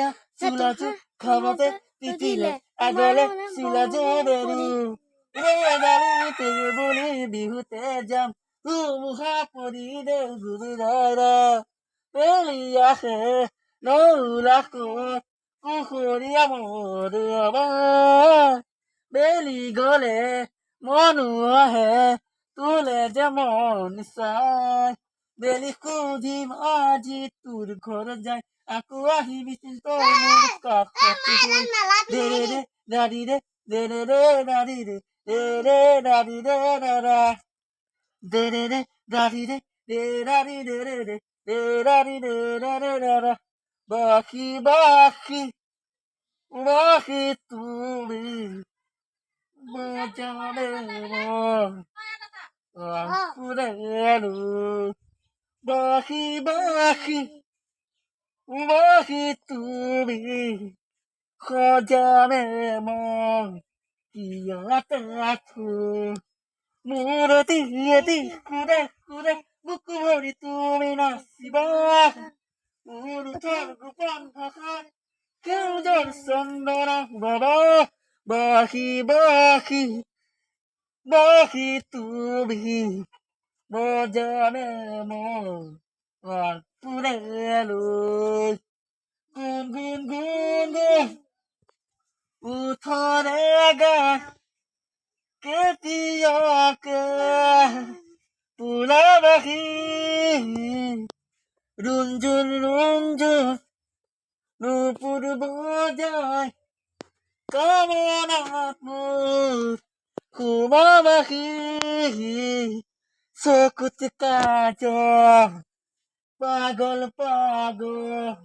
Belia, Sulatu, Kamate, Titile, Agole, Silaje, Beru. Redalu, Tebuli, Bihute Jam, Umuhapuri, de Gudara. Belia, no Lako, Kuhuri amor, Beli gole, Monu, তুলে যেমন চাই বেলি কুদিম আজি তোর ঘর যাই আকু আহিবি তোর মোর কাকতি হই দে রে রে দাদি রে দে রে রে দাদি রে দে রে দাদি রে দাদা দে রে রে দাদি রে দে দাদি রে রে রে দে দাদি রে রে রে দাদা বাকি বাকি বাকি তুমি বাজারে মন Kurelu, bahi bahi, bahi tumi, khojane mon, kiya tatu, murati yati, kure kure, bukuri tumi nasiba, urutan gupan hakan, kudar sandara baba, bahi bahi, bahi tumi. Mojane mo Purelu gun gun gun gun uthorega ketiyake pulabahi runjun runjun nupur bojai kamonatmu kumabahi Sekut kaca, pagol pagol,